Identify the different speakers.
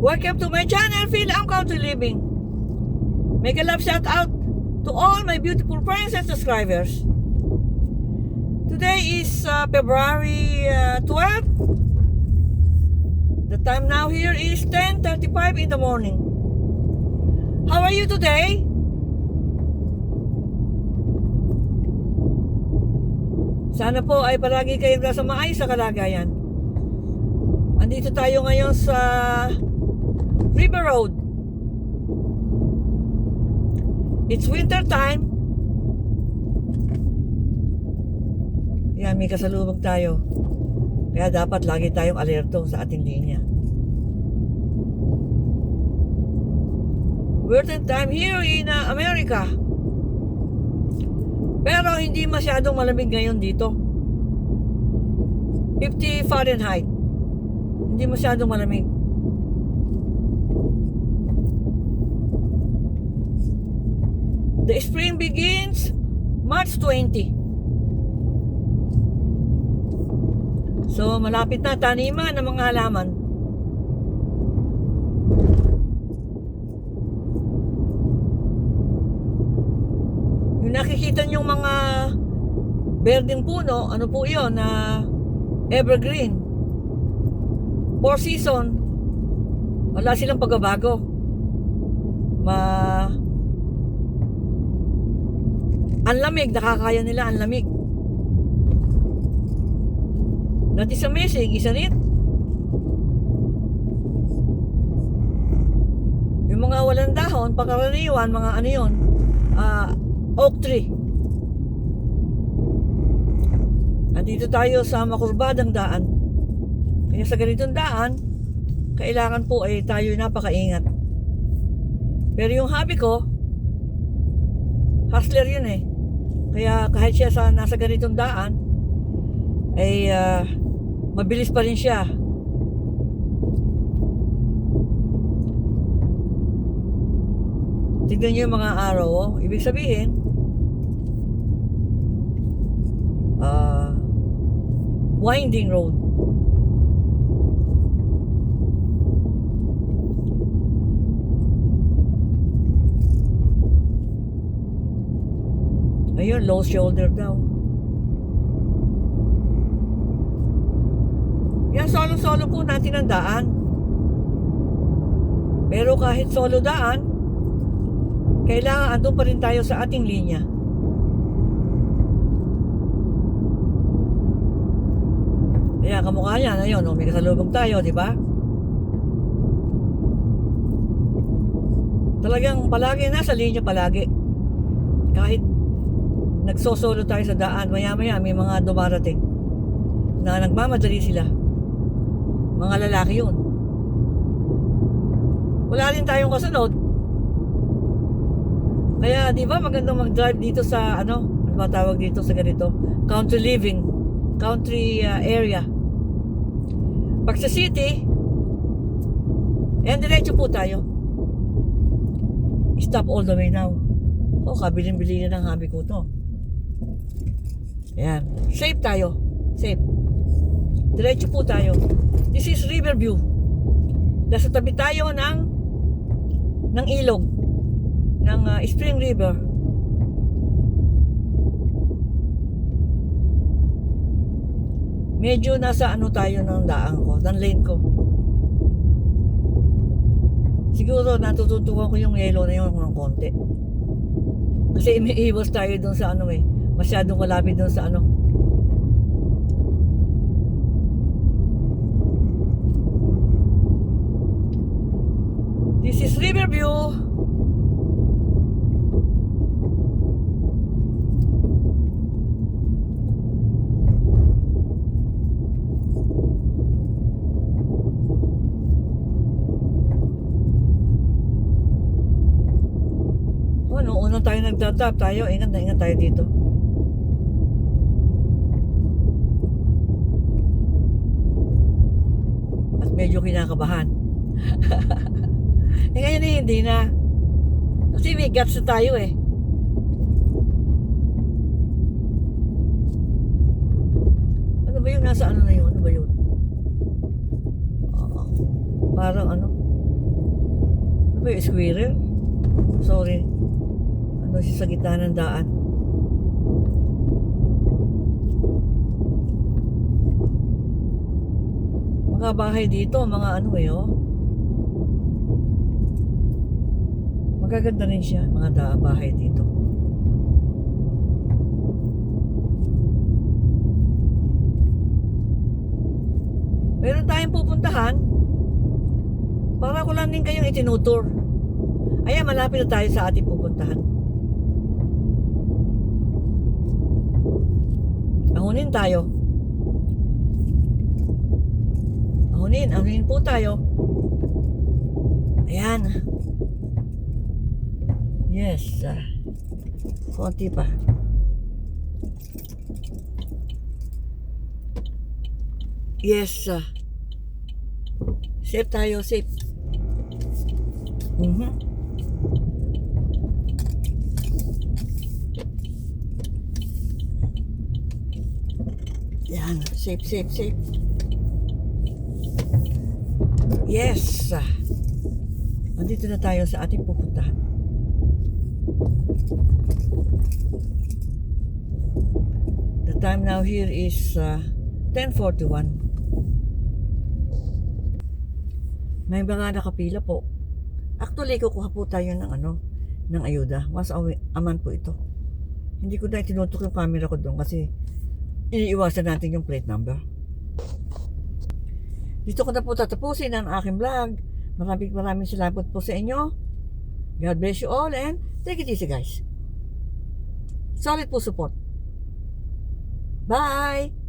Speaker 1: Welcome to my channel, Phil Ang Country Living. Make a love shout out to all my beautiful friends and subscribers. Today is February 12th. The time now here is 10:35 in the morning. How are you today? Sana po ay palagi kayo nasa maayos sa kalagayan. Andito tayo ngayon sa River Road. It's winter time. Yan, may kasalubong tayo. Kaya dapat lagi tayong alerto sa ating linya. Winter time here in America. Pero hindi masyadong malamig ngayon dito. 50 Fahrenheit. Hindi masyadong malamig. The spring begins March 20. So, malapit na taniman ng mga halaman. Yung nakikita niyong mga berdeng puno, ano po yun, na evergreen. 4 season. Wala silang pagbabago. Ang lamig, nakakaya nila ang lamig. That is amazing, isn't it? Yung mga walang dahon, pagkaraniwan, mga ano yun, oak tree. Andito tayo sa makurbadang daan. Kaya sa ganitong daan, kailangan po ay tayo napakaingat. Pero yung hobby ko, hustler yun eh. Kaya kahit siya nasa ganitong daan, ay mabilis pa rin siya. Tignan nyo yung mga araw, oh. Ibig sabihin, winding road. Ayun, low shoulder daw. Yan, solo-solo po natin ang daan. Pero kahit solo daan, kailangan andun pa rin tayo sa ating linya. Kaya kamukha yan, ayun, may kasalubong tayo, di ba? Talagang palagi nasa linya palagi. Kahit nagsosolo tayo sa daan, maya-maya may mga dumarating na nagmamadali sila. Mga lalaki yun. Wala rin tayong kasunod. Kaya di ba magandang mag-drive dito sa ano ba tawag dito sa ganito? Country living, country area. Pag sa city, diretso po tayo. Stop all the way now. Kabilin-bili na ng hobby ko to. Ayan. Safe tayo. Safe. Diretso po tayo. This is Riverview. Nasa tabi tayo ng ilog. Ng Spring River. Medyo nasa ano tayo ng daan ko. Ng lane ko. Siguro natututukan ko yung yellow na yun ng konti. Kasi umiiwas tayo dun sa ano eh. Masyadong malapit dun sa ano. This is Riverview. Nung unang tayo nagtatap tayo, ingat na ingat tayo dito. At medyo kinakabahan. Ngayon hindi na. Kasi may guts na tayo eh. Ano ba yun? Nasa ano na yun? Ano ba yun? Parang ano? Ano ba yung squirrel? Sorry. Ano siya sa gitna ng daan? Mga bahay dito, mga ano eh, oh. Magaganda rin siya, mga bahay dito. Meron tayong pupuntahan. Para ko lang din kayong itinutur. Ayan, malapit na tayo sa ating pupuntahan. Ahunin tayo. Ahunin po tayo. Ayan. Yes. Konti pa. Yes. Safe tayo, safe. Yan, safe. Yes. Andito na tayo sa ating pupuntahan. The time now here is 10:41. May mga nakapila po. Actually, kukuha po tayo ng ayuda. Once a month po ito. Hindi ko na tinutok yung camera ko doon kasi iniiwasan natin yung plate number. Dito ko na po tatapusin ang aking vlog. Maraming salamat po sa inyo. God bless you all and take it easy, guys. Solid po support. Bye!